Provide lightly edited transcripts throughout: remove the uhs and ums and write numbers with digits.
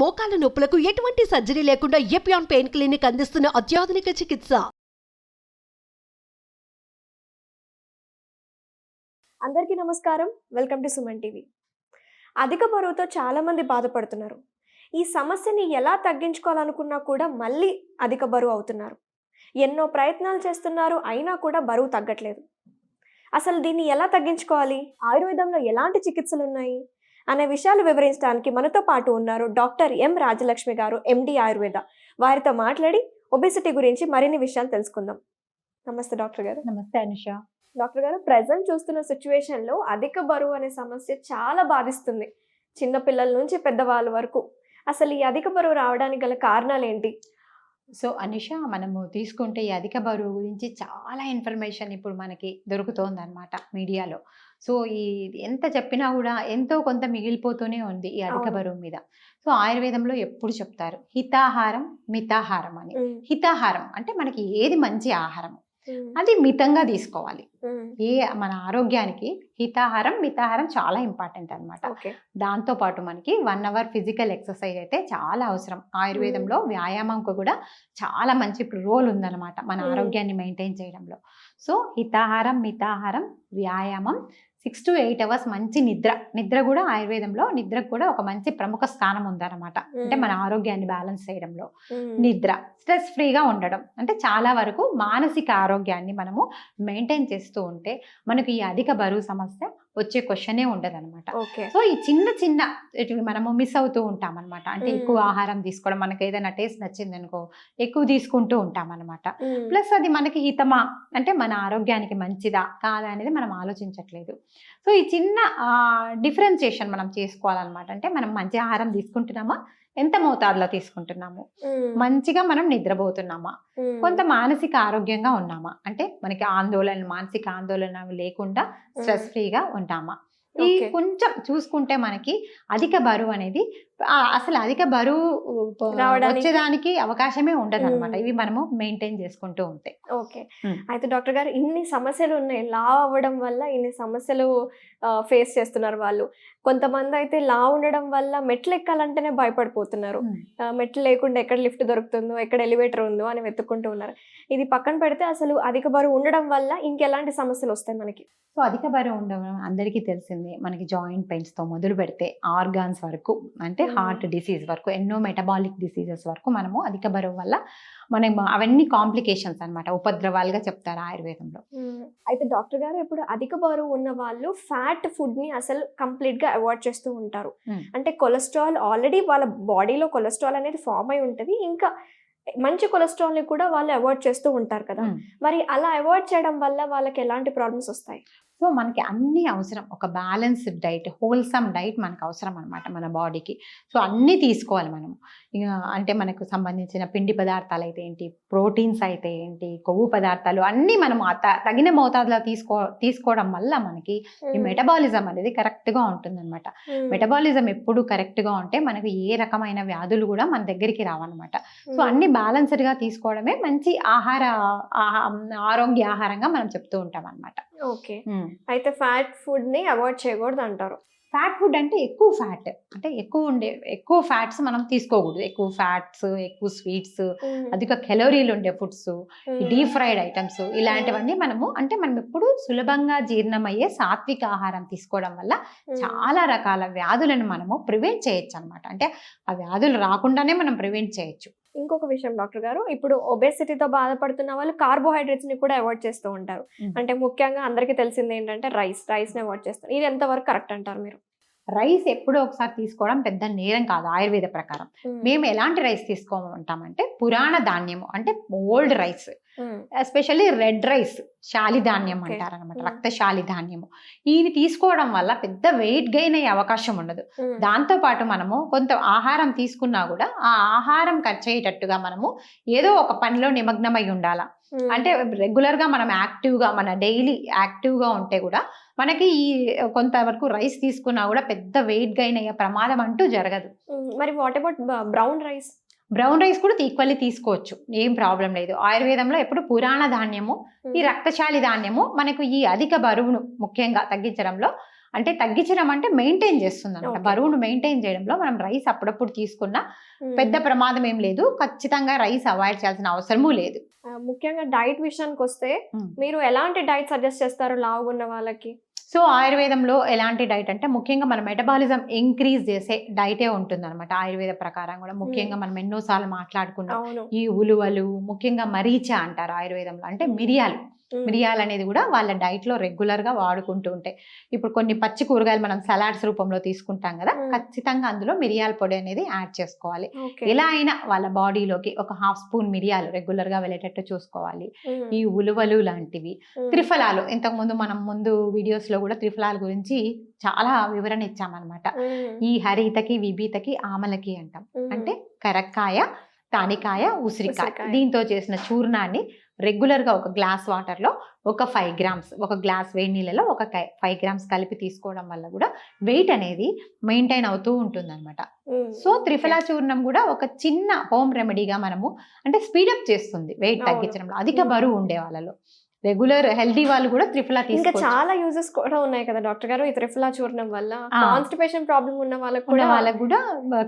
మోకాల నొప్పులకు ఎటువంటి సర్జరీ లేకుండా ఎపియాన్ పెయిన్ క్లినిక్ అందిస్తున్న అత్యాధునిక చికిత్స. అందరికీ నమస్కారం. Welcome to Suman TV. అధిక బరువుతో చాలామంది బాధపడుతున్నారు. ఈ సమస్యని ఎలా తగ్గించుకోవాలనుకున్నా కూడా మళ్ళీ అధిక బరువు అవుతున్నారు. ఎన్నో ప్రయత్నాలు చేస్తున్నారు, అయినా కూడా బరువు తగ్గట్లేదు. అసలు దీన్ని ఎలా తగ్గించుకోవాలి, ఆయుర్వేదంలో ఎలాంటి చికిత్సలు ఉన్నాయి అనే విషయాలు వివరించడానికి మనతో పాటు ఉన్నారు డాక్టర్ ఎం రాజలక్ష్మి గారు, ఎండి ఆయుర్వేద. వారితో మాట్లాడి ఒబెసిటీ గురించి మరిన్ని విషయాలు తెలుసుకుందాం. నమస్తే డాక్టర్ గారు. నమస్తే అనుష. డాక్టర్ గారు, ప్రజెంట్ చూస్తున్న సిచ్యువేషన్లో అధిక బరువు అనే సమస్య చాలా బాధిస్తుంది, చిన్న పిల్లల నుంచి పెద్దవాళ్ళ వరకు. అసలు ఈ అధిక బరువు రావడానికి గల కారణాలు ఏంటి? సో అనుష, మనము తీసుకుంటే ఈ అధిక బరువు గురించి చాలా ఇన్ఫర్మేషన్ ఇప్పుడు మనకి దొరుకుతోంది అనమాట మీడియాలో. సో ఈ ఎంత చెప్పినా కూడా ఎంతో కొంత మిగిలిపోతూనే ఉంది ఈ అధిక బరువు మీద. సో ఆయుర్వేదంలో ఎప్పుడు చెప్తారు హితాహారం మితాహారం అని. హితాహారం అంటే మనకి ఏది మంచి ఆహారం అది మితంగా తీసుకోవాలి. ఏ మన ఆరోగ్యానికి హితాహారం మితాహారం చాలా ఇంపార్టెంట్ అనమాట. దాంతో పాటు మనకి 1 అవర్ ఫిజికల్ ఎక్సర్సైజ్ అయితే చాలా అవసరం. ఆయుర్వేదంలో వ్యాయామంకు కూడా చాలా మంచి రోల్ ఉందన్నమాట మన ఆరోగ్యాన్ని మెయింటైన్ చేయడంలో. సో హితాహారం మితాహారం వ్యాయామం 6 to 8 అవర్స్ మంచి నిద్ర కూడా ఆయుర్వేదంలో నిద్రకు కూడా ఒక మంచి ప్రముఖ స్థానం ఉందన్నమాట. అంటే మన ఆరోగ్యాన్ని బ్యాలెన్స్ చేయడంలో నిద్ర, స్ట్రెస్ ఫ్రీగా ఉండడం, అంటే చాలా వరకు మానసిక ఆరోగ్యాన్ని మనము మెయింటైన్ చేస్తూ ఉంటే మనకు ఈ అధిక బరువు సమస్య వచ్చే క్వశ్చనే ఉండదు అనమాట. సో ఈ చిన్న మనము మిస్ అవుతూ ఉంటాం అనమాట. అంటే ఎక్కువ ఆహారం తీసుకోవడం, మనకి ఏదైనా టేస్ట్ నచ్చింది అనుకో ఎక్కువ తీసుకుంటూ ఉంటాం అనమాట. ప్లస్ అది మనకి హితమా, అంటే మన ఆరోగ్యానికి మంచిదా కాదా అనేది మనం ఆలోచించట్లేదు. సో ఈ చిన్న డిఫరెన్సియేషన్ మనం చేసుకోవాలన్నమాట. అంటే మనం మంచి ఆహారం తీసుకుంటున్నామా, ఎంత మోతాదులో తీసుకుంటున్నాము, మంచిగా మనం నిద్రపోతున్నామా, కొంత మానసిక ఆరోగ్యంగా ఉన్నామా, అంటే మనకి మానసిక ఆందోళన లేకుండా స్ట్రెస్ ఫ్రీగా ఉంటామా, ఈ కొంచెం చూసుకుంటే మనకి అధిక బరువు అనేది అసలు అధిక బరువు వచ్చేదానికి అవకాశమే ఉండదు అనమాట. ఇవి మనము మెయింటైన్ చేసుకుంటూ ఉంటే. ఓకే, అయితే డాక్టర్ గారు, ఇన్ని సమస్యలు ఉన్నాయి, లావ్ అవ్వడం వల్ల ఇన్ని సమస్యలు ఫేస్ చేస్తున్నారు వాళ్ళు. కొంతమంది అయితే లావ్ ఉండడం వల్ల మెట్లు ఎక్కాలంటేనే భయపడిపోతున్నారు. మెట్లు లేకుండా ఎక్కడ లిఫ్ట్ దొరుకుతుందో, ఎక్కడ ఎలివేటర్ ఉందో అని వెతుక్కుంటూ ఉన్నారు. ఇది పక్కన పెడితే అసలు అధిక బరువు ఉండడం వల్ల ఇంకెలాంటి సమస్యలు వస్తాయి మనకి? సో అధిక బరువు ఉండడం అందరికీ తెలిసిందే. మనకి జాయింట్ పెయిన్స్ తో మొదలు పెడితే ఆర్గాన్స్ వరకు, అంటే హార్ట్ డిసీజ్ వరకు, ఎన్నో మెటబాలిక్ డిసీజెస్ వరకు మనము అధిక బరువు వల్ల మనం అవన్నీ కాంప్లికేషన్స్ అనమాట, ఉపద్రవాలుగా చెప్తారు ఆయుర్వేదంలో. అయితే డాక్టర్ గారు, ఇప్పుడు అధిక బరువు ఉన్న వాళ్ళు ఫ్యాట్ ఫుడ్ ని అసలు కంప్లీట్ గా అవాయిడ్ చేస్తూ ఉంటారు. అంటే కొలెస్ట్రాల్, ఆల్రెడీ వాళ్ళ బాడీలో కొలెస్ట్రాల్ అనేది ఫామ్ అయి ఉంటుంది, ఇంకా మంచి కొలెస్ట్రాల్ ని కూడా వాళ్ళు అవాయిడ్ చేస్తూ ఉంటారు కదా. మరి అలా అవాయిడ్ చేయడం వల్ల వాళ్ళకి ఎలాంటి ప్రాబ్లమ్స్ వస్తాయి? సో మనకి అన్ని అవసరం, ఒక బ్యాలెన్స్డ్ డైట్, హోల్సమ్ డైట్ మనకు అవసరం అనమాట మన బాడీకి. సో అన్నీ తీసుకోవాలి మనము. ఇక అంటే మనకు సంబంధించిన పిండి పదార్థాలు అయితే ఏంటి, ప్రోటీన్స్ అయితే ఏంటి, కొవ్వు పదార్థాలు అన్నీ మనం తగిన మోతాదులో తీసుకోవడం వల్ల మనకి ఈ మెటబాలిజం అనేది కరెక్ట్గా ఉంటుంది అనమాట. మెటబాలిజం ఎప్పుడు కరెక్ట్గా ఉంటే మనకు ఏ రకమైన వ్యాధులు కూడా మన దగ్గరికి రావన్నమాట. సో అన్ని బ్యాలెన్స్డ్గా తీసుకోవడమే మంచి ఆరోగ్య ఆహారంగా మనం చెప్తూ ఉంటాం అనమాట. ఓకే, అయితే ఫ్యాట్ ఫుడ్ ని అవాయిడ్ చేయకూడదు అంటారు. ఫ్యాట్ ఫుడ్ అంటే ఎక్కువ ఫ్యాట్, అంటే ఎక్కువ ఫ్యాట్స్ మనం తీసుకోకూడదు. ఎక్కువ ఫ్యాట్స్, ఎక్కువ స్వీట్స్, అధిక కెలోరీలు ఉండే ఫుడ్స్, డీప్ ఫ్రైడ్ ఐటమ్స్, ఇలాంటివన్నీ మనం ఎప్పుడు సులభంగా జీర్ణమయ్యే సాత్విక ఆహారం తీసుకోవడం వల్ల చాలా రకాల వ్యాధులను మనము ప్రివెంట్ చేయొచ్చు అనమాట. అంటే ఆ వ్యాధులు రాకుండానే మనం ప్రివెంట్ చేయొచ్చు. ఇంకొక విషయం డాక్టర్ గారు, ఇప్పుడు ఒబేసిటీతో బాధపడుతున్న వాళ్ళు కార్బోహైడ్రేట్స్ ని కూడా అవాయిడ్ చేస్తూ ఉంటారు. అంటే ముఖ్యంగా అందరికీ తెలిసింది ఏంటంటే రైస్ ని అవాయిడ్ చేస్తారు. ఇది ఎంతవరకు కరెక్ట్ అంటారు మీరు? రైస్ ఎప్పుడో ఒకసారి తీసుకోవడం పెద్ద నేరం కాదు ఆయుర్వేద ప్రకారం. మేము ఎలాంటి రైస్ తీసుకోమంటామంటే పురాణ ధాన్యము, అంటే old rice, especially red rice, శాలిధాన్యం అంటారు అనమాట, రక్తశాలి ధాన్యము. ఇది తీసుకోవడం వల్ల పెద్ద వెయిట్ గెయిన్ అయ్యే అవకాశం ఉండదు. దాంతో పాటు మనము కొంత ఆహారం తీసుకున్నా కూడా ఆ ఆహారం ఖర్చు అయ్యేటట్టుగా మనము ఏదో ఒక పనిలో నిమగ్నమై ఉండాలా. అంటే రెగ్యులర్ గా మనం యాక్టివ్గా, మన డైలీ యాక్టివ్గా ఉంటే కూడా మనకి ఈ కొంతవరకు రైస్ తీసుకున్నా కూడా పెద్ద వెయిట్ గెయిన్ అయ్యే ప్రమాదం అంటూ జరగదు. మరి what about brown rice? Brown rice కూడా ఈక్వల్లీ తీసుకోవచ్చు, ఏం ప్రాబ్లం లేదు. ఆయుర్వేదంలో ఎప్పుడు పురాణ ధాన్యము, ఈ రక్తశాలి ధాన్యము మనకు ఈ అధిక బరువును ముఖ్యంగా తగ్గించడంలో అంటే తగ్గించడం అంటే మెయింటైన్ చేస్తుంది అనమాట. Okay. బరువును మెయింటైన్ చేయడంలో మనం రైస్ అప్పుడప్పుడు తీసుకున్నా పెద్ద ప్రమాదం ఏం లేదు. ఖచ్చితంగా రైస్ అవాయిడ్ చేయాల్సిన అవసరమూ లేదు. ముఖ్యంగా డైట్ విషయానికి వస్తే మీరు ఎలాంటి డైట్ సజెస్ట్ చేస్తారు లావుగున్న వాళ్ళకి? సో ఆయుర్వేదంలో ఎలాంటి డైట్ అంటే ముఖ్యంగా మన మెటబాలిజం ఇంక్రీజ్ చేసే డైటే ఉంటుంది అనమాట. ఆయుర్వేద ప్రకారం కూడా ముఖ్యంగా మనం ఎన్నోసార్లు మాట్లాడుకున్నాం అవును. ఈ ఉలువలు, ముఖ్యంగా మరీచ అంటారు ఆయుర్వేదంలో, అంటే మిరియాలు. మిరియాలు అనేది కూడా వాళ్ళ డైట్ లో రెగ్యులర్ గా వాడుకుంటూ ఉంటాయి. ఇప్పుడు కొన్ని పచ్చి కూరగాయలు మనం సలాడ్స్ రూపంలో తీసుకుంటాం కదా, ఖచ్చితంగా అందులో మిరియాల పొడి అనేది యాడ్ చేసుకోవాలి. Okay. ఎలా అయినా వాళ్ళ బాడీలోకి ఒక 1/2 స్పూన్ మిరియాలు రెగ్యులర్ గా వెళ్ళేటట్టు చూసుకోవాలి. ఈ ఉలువలు లాంటివి, త్రిఫలాలు, ఇంతకు ముందు మనం ముందు వీడియోస్ లో కూడా త్రిఫలాల గురించి చాలా వివరణ ఇచ్చామన్నమాట. ఈ హరితకి, విభీతకి, ఆమలకి అంటాం. అంటే కరక్కాయ, తానికాయ, ఉసిరికాయ, ఉసిరికాయ. దీంతో చేసిన చూర్ణాన్ని రెగ్యులర్ గా ఒక గ్లాస్ వాటర్ లో ఒక 5 గ్రామ్స్, ఒక గ్లాస్ వేడి నీళ్ళలో ఒక 5 గ్రామ్స్ కలిపి తీసుకోవడం వల్ల కూడా వెయిట్ అనేది మెయింటైన్ అవుతూ ఉంటుంది అనమాట. సో త్రిఫలా చూర్ణం కూడా ఒక చిన్న హోమ్ రెమెడీగా మనము అంటే స్పీడప్ చేస్తుంది వెయిట్ అవును. తగ్గించడంలో. అధిక బరువు ఉండే వాళ్ళలో, రెగ్యులర్ హెల్దీ వాళ్ళు కూడా త్రిఫలా ఇంకా తీసుకోవచ్చు. చాలా యూజెస్ కూడా ఉన్నాయి కదా డాక్టర్ గారు ఈ త్రిఫలా చూర్ణం వల్ల. ఆ. కాన్స్టిపేషన్ ప్రాబ్లం ఉన్న వాళ్ళకి ఉన్న కూడా వాళ్ళకు కూడా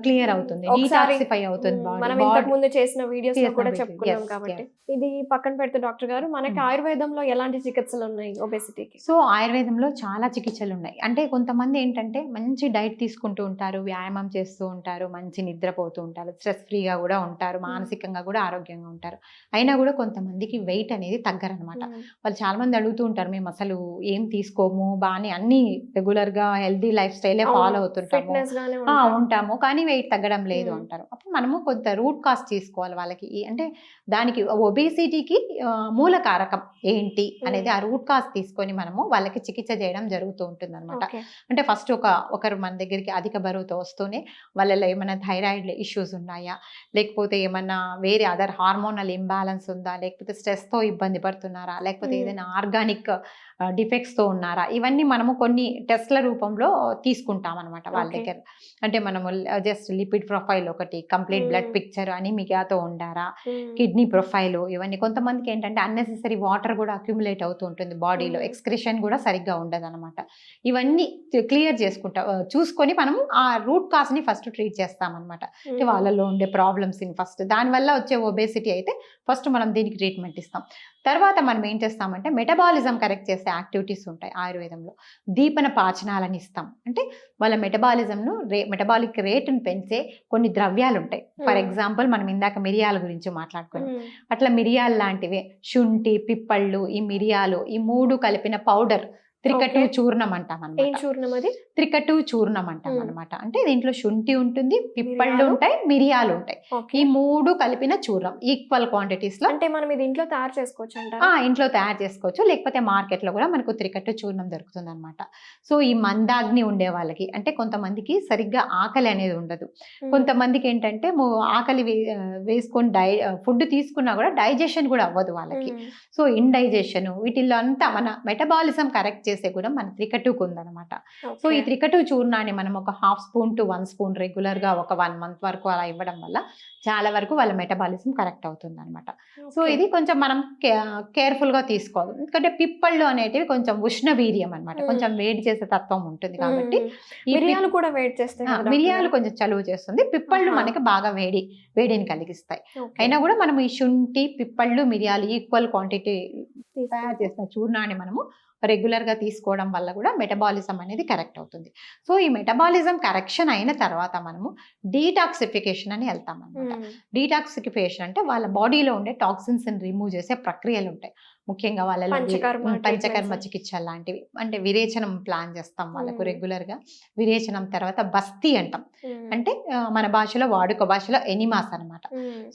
క్లియర్ అవుతుంది, ఒకసారి డీటాక్సిఫై అవుతుంది మనం బాడీ. ఇంతకు ముందు చేసిన వీడియోస్ లో కూడా చేసిన చెప్పుకున్నాం yes, కాబట్టి ఇది పక్కన పెడితే డాక్టర్ గారు మనకి ఆయుర్వేదంలో ఎలాంటి చికిత్సలు ఉన్నాయి ఒబెసిటీకి? సో ఆయుర్వేదంలో చాలా చికిత్సలు ఉన్నాయి. అంటే కొంతమంది ఏంటంటే మంచి డైట్ తీసుకుంటూ ఉంటారు, వ్యాయామం చేస్తూ ఉంటారు, మంచి నిద్రపోతూ ఉంటారు, స్ట్రెస్ ఫ్రీగా కూడా ఉంటారు, మానసికంగా కూడా ఆరోగ్యంగా ఉంటారు. అయినా కూడా కొంతమందికి వెయిట్ అనేది తగ్గరనమాట. వాళ్ళు చాలా మంది అడుగుతూ ఉంటారు, మేము అసలు ఏం తీసుకోము, బాగానే అన్ని రెగ్యులర్ గా హెల్దీ లైఫ్ స్టైలే ఫాలో అవుతుంటాము, ఫిట్నెస్ గానే ఉంటాము, కానీ వెయిట్ తగ్గడం లేదు Hmm. అంటారు. అప్పుడు మనము కొంత రూట్ కాజ్ తీసుకోవాలి వాళ్ళకి. అంటే దానికి ఒబేసిటీకి మూల కారకం ఏంటి అనేది ఆ రూట్ కాజ్ తీసుకొని మనము వాళ్ళకి చికిత్స చేయడం జరుగుతూ ఉంటుంది అనమాట. ఓకే. అంటే ఫస్ట్ ఒకరు మన దగ్గరికి అధిక బరువుతో వస్తూనే వాళ్ళలో ఏమైనా థైరాయిడ్ ఇష్యూస్ ఉన్నాయా, లేకపోతే ఏమన్నా వేరే అదర్ హార్మోనల్ ఇంబ్యాలెన్స్ ఉందా, లేకపోతే స్ట్రెస్ తో ఇబ్బంది పడుతున్నారా, లేకపోతే ఏదైనా ఆర్గానిక్ డిఫెక్ట్స్ తో ఉన్నారా, ఇవన్నీ మనము కొన్ని టెస్ట్ల రూపంలో తీసుకుంటాం అనమాట వాళ్ళ Okay. దగ్గర. అంటే మనము జస్ట్ లిపిడ్ ప్రొఫైల్ ఒకటి, కంప్లీట్ బ్లడ్ పిక్చర్, అనీమియాతో ఉండారా, కిడ్నీ ప్రొఫైల్, ఇవన్నీ. కొంతమందికి ఏంటంటే అన్నెసెసరీ వాటర్ కూడా అక్యుములేట్ అవుతూ ఉంటుంది బాడీలో, ఎక్స్క్రిషన్ కూడా సరిగ్గా ఉండదు అనమాట. ఇవన్నీ క్లియర్ చూసుకొని మనము ఆ రూట్ కాజ్ ని ఫస్ట్ ట్రీట్ చేస్తాం అనమాట. అంటే వాళ్ళలో ఉండే ప్రాబ్లమ్స్ ని ఫస్ట్, దానివల్ల వచ్చే ఒబేసిటీ అయితే ఫస్ట్ మనం దీనికి ట్రీట్మెంట్ ఇస్తాం. తర్వాత మనం ఏం చేస్తామంటే మెటబాలిజం కరెక్ట్ చేసే యాక్టివిటీస్ ఉంటాయి ఆయుర్వేదంలో. దీపన పాచనాలని ఇస్తాం. అంటే వాళ్ళ మెటబాలిక్ రేటును పెంచే కొన్ని ద్రవ్యాలు ఉంటాయి. ఫర్ ఎగ్జాంపుల్ మనం ఇందాక మిరియాల గురించి మాట్లాడుకున్నాం. అట్లా మిరియాలు లాంటివి, శుంఠి, పిప్పళ్ళు, ఈ మిరియాలు, ఈ 3 కలిపిన పౌడర్ త్రికటు Okay. చూర్ణం అంటాం ఏం అనమాట. చూర్ణం అది? త్రికటు చూర్ణం అంటాం అనమాట. అంటే దీంట్లో శుంఠి ఉంటుంది, పిప్పళ్ళు మిరియాలు? ఉంటాయి, మిరియాలు ఉంటాయి. ఓకే. ఈ 3 కలిపిన చూర్ణం ఈక్వల్ క్వాంటిటీస్ లో అంటే మనం ఇది ఇంట్లో తయారు చేసుకోవచ్చు అంటారా? ఇంట్లో తయారు చేసుకోవచ్చు, లేకపోతే మార్కెట్ లో కూడా మనకు త్రికట్టు చూర్ణం దొరుకుతుంది అనమాట. సో ఈ మందాగ్ని ఉండే వాళ్ళకి, అంటే కొంతమందికి సరిగ్గా ఆకలి అనేది ఉండదు, కొంతమందికి ఏంటంటే ఆకలి వేసుకొని ఫుడ్ తీసుకున్నా కూడా డైజెషన్ కూడా అవ్వదు వాళ్ళకి. సో ఇండైజెషన్, వీటిల్లో అంతా మన మెటబాలిజం కరెక్ట్ చేసే కూడా మన త్రికటుకు ఉందన్నమాట. సో ఈ త్రికటు చూర్ణాన్ని మనం ఒక 1/2 స్పూన్ to 1 స్పూన్ రెగ్యులర్ గా ఒక 1 మంత్ వరకు అలా ఇవ్వడం వల్ల చాలా వరకు వాళ్ళ మెటబాలిజం కరెక్ట్ అవుతుంది అనమాట. సో ఇది కొంచెం మనం కేర్ఫుల్ గా తీసుకోవాలి. ఎందుకంటే పిప్పళ్ళు అనేటివి కొంచెం ఉష్ణవీర్యం అనమాట, కొంచెం వేడి చేసే తత్వం ఉంటుంది కాబట్టి ఈ మిరియాలు కూడా వెయిట్ చేస్తాయి కదా మిరియాలు డాక్టర్ కొంచెం చలువ చేస్తుంది, పిప్పళ్ళు ఆహా. మనకి బాగా వేడిని కలిగిస్తాయి. గారు? ఓకే. అయినా కూడా మనం ఈ శుంఠి, పిప్పళ్ళు, మిరియాలు ఈక్వల్ క్వాంటిటీ తీసుకో. తయారు చేసిన చూర్ణాన్ని మనము రెగ్యులర్ గా తీసుకోవడం వల్ల కూడా మెటబాలిజం అనేది కరెక్ట్ అవుతుంది. సో ఈ మెటబాలిజం కరెక్షన్ అయిన తర్వాత మనము డీటాక్సిఫికేషన్ అని వెళ్తాం అనమాట. డీటాక్సిఫికేషన్ అంటే వాళ్ళ బాడీలో ఉండే టాక్సిన్స్ ని రిమూవ్ చేసే ప్రక్రియలు ఉంటాయి. ముఖ్యంగా వాళ్ళలో పంచకర్మ పంచకర్మ treatments. చికిత్స లాంటివి, అంటే విరేచనం ప్లాన్ చేస్తాం వాళ్ళకు రెగ్యులర్ గా. విరేచనం తర్వాత బస్తీ అంటాం, అంటే మన భాషలో వాడుక భాషలో ఎనిమాస్ అన్నమాట.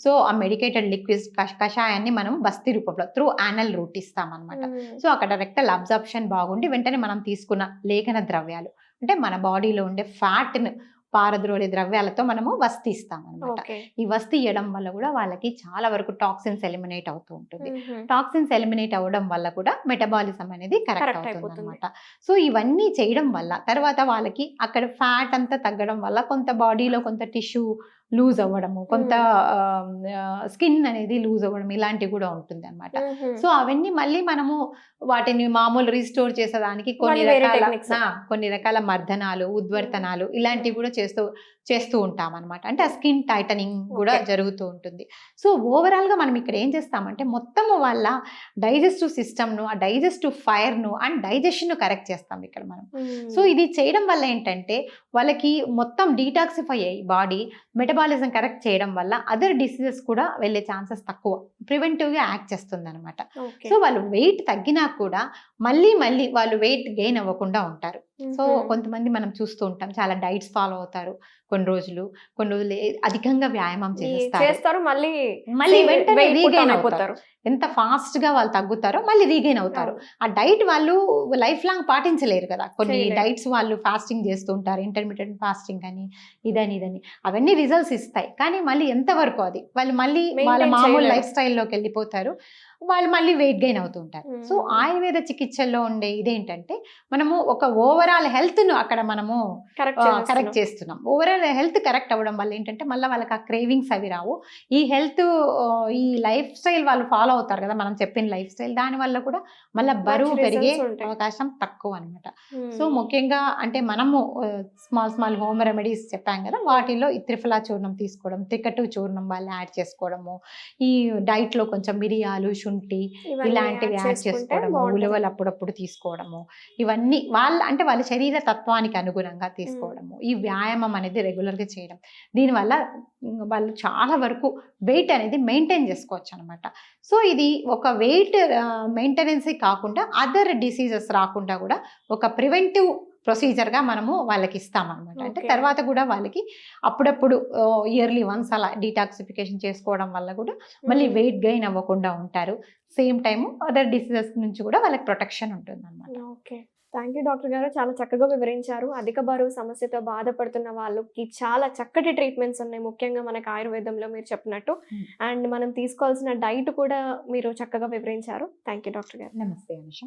సో ఆ మెడికేటెడ్ లిక్విడ్ కషాయాన్ని మనం బస్తీ రూపంలో త్రూ యానల్ రూట్ ఇస్తాం అనమాట. సో అక్కడ రెక్టల్ అబ్జార్ప్షన్ బాగుండి వెంటనే మనం తీసుకున్న లేఖన ద్రవ్యాలు, అంటే మన బాడీలో ఉండే ఫ్యాట్ ను పారద్రోలే ద్రవ్యాలతో మనము వస్తీ ఇస్తాం అనమాట. ఓకే. ఈ వస్తీ ఇవ్వడం వల్ల కూడా వాళ్ళకి చాలా వరకు టాక్సిన్స్ ఎలిమినేట్ అవుతూ ఉంటుంది. టాక్సిన్స్ ఎలిమినేట్ అవ్వడం వల్ల కూడా మెటబాలిజం అనేది కరెక్ట్ Correct అవుతుంది అయిపోతుంది. అనమాట. సో ఇవన్నీ చేయడం వల్ల తర్వాత వాళ్ళకి అక్కడ ఫ్యాట్ అంతా తగ్గడం వల్ల కొంత బాడీలో కొంత టిష్యూ లూజ్ అవ్వడము, కొంత స్కిన్ అనేది లూజ్ అవ్వడం ఇలాంటివి కూడా ఉంటుంది అనమాట. సో అవన్నీ మళ్ళీ మనము వాటిని మామూలు రీస్టోర్ చేసేదానికి కొన్ని రకాల మర్దనాలు, ఉద్వర్తనాలు ఇలాంటివి కూడా చేస్తూ ఉంటాం అనమాట. అంటే ఆ స్కిన్ టైటనింగ్ కూడా జరుగుతూ ఉంటుంది. సో ఓవరాల్ గా మనం ఇక్కడ ఏం చేస్తామంటే మొత్తము వాళ్ళ డైజెస్టివ్ సిస్టమ్ను, ఆ డైజెస్టివ్ ఫైర్ను అండ్ డైజెషన్ను కరెక్ట్ చేస్తాం ఇక్కడ మనం. సో ఇది చేయడం వల్ల ఏంటంటే వాళ్ళకి మొత్తం డీటాక్సిఫై అయ్యి బాడీ మెటబాలిజం కరెక్ట్ చేయడం వల్ల అదర్ డిసీజెస్ కూడా వెళ్ళే ఛాన్సెస్ తక్కువ, ప్రివెంటివ్గా యాక్ట్ చేస్తుంది అనమాట. సో వాళ్ళు వెయిట్ తగ్గినా కూడా మళ్ళీ వాళ్ళు వెయిట్ గెయిన్ అవ్వకుండా ఉంటారు. సో కొంతమంది మనం చూస్తూ ఉంటాం, చాలా డైట్స్ ఫాలో అవుతారు, కొన్ని రోజులు అధికంగా వ్యాయామం చేస్తారు, మళ్ళీ వెంటనే రీగెయిన్ అవుతారు. ఎంత ఫాస్ట్ గా వాళ్ళు తగ్గుతారో మళ్ళీ రీగెయిన్ అవుతారు. ఆ డైట్ వాళ్ళు లైఫ్ లాంగ్ పాటించలేరు కదా. కొన్ని డైట్స్ వాళ్ళు ఫాస్టింగ్ చేస్తూ ఉంటారు, ఇంటర్మీడియట్ ఫాస్టింగ్ అని ఇదని అవన్నీ రిజల్ట్స్ ఇస్తాయి. కానీ మళ్ళీ ఎంతవరకు అది వాళ్ళు మళ్ళీ వాళ్ళ మామూలు లైఫ్ స్టైల్లోకి వెళ్ళిపోతారు, వాళ్ళు మళ్ళీ వెయిట్ గెయిన్ అవుతూ ఉంటారు. సో ఆయుర్వేద చికిత్సల్లో ఉండే ఇదేంటంటే మనము ఒక ఓవరాల్ హెల్త్ ను అక్కడ మనము కరెక్ట్ చేస్తున్నాం. ఓవరాల్ హెల్త్ కరెక్ట్ అవ్వడం వల్ల ఏంటంటే మళ్ళీ వాళ్ళకి ఆ క్రేవింగ్స్ అవి రావు. ఈ హెల్త్ ఈ లైఫ్ స్టైల్ వాళ్ళు ఫాలో అవుతారు కదా మనం చెప్పిన లైఫ్ స్టైల్, దాని వల్ల కూడా మళ్ళీ బరువు పెరిగే అవకాశం తక్కువ అనమాట. సో ముఖ్యంగా అంటే మనము స్మాల్ హోమ్ రెమెడీస్ చెప్పాం కదా, వాటిలో ఈ త్రిఫలా చూర్ణం తీసుకోవడం, త్రికటు చూర్ణం వాళ్ళు యాడ్ చేసుకోవడము, ఈ డైట్ లో కొంచెం మిరియాలు, శుంఠి ఇలాంటివి యాడ్ చేసుకోవడము, ఉలవలు అప్పుడప్పుడు తీసుకోవడము, ఇవన్నీ వాళ్ళ శరీర తత్వానికి అనుగుణంగా తీసుకోవడము, ఈ వ్యాయామం అనేది రెగ్యులర్ గా చేయడం, దీనివల్ల వాళ్ళు చాలా వరకు వెయిట్ అనేది మెయింటైన్ చేసుకోవచ్చు అనమాట. సో ఇది ఒక వెయిట్ మెయింటెనెన్సే కాకుండా అదర్ డిసీజెస్ రాకుండా కూడా ఒక ప్రివెంటివ్ ప్రొసీజర్గా మనము వాళ్ళకి ఇస్తామన్నమాట. అంటే తర్వాత కూడా వాళ్ళకి అప్పుడప్పుడు ఇయర్లీ వన్స్ అలా డీటాక్సిఫికేషన్ చేసుకోవడం వల్ల కూడా మళ్ళీ వెయిట్ గెయిన్ అవ్వకుండా ఉంటారు. సేమ్ టైము అదర్ డిసీజెస్ నుంచి కూడా వాళ్ళకి ప్రొటెక్షన్ ఉంటుంది అన్నమాట. ఓకే, థ్యాంక్ యూ డాక్టర్ గారు, చాలా చక్కగా వివరించారు. అధిక బరువు సమస్యతో బాధపడుతున్న వాళ్ళకి చాలా చక్కటి ట్రీట్మెంట్స్ ఉన్నాయి, ముఖ్యంగా మనకు ఆయుర్వేదంలో మీరు చెప్పినట్టు. అండ్ మనం తీసుకోవాల్సిన డైట్ కూడా మీరు చక్కగా వివరించారు. థ్యాంక్ యూ డాక్టర్ గారు. నమస్తే అనుష.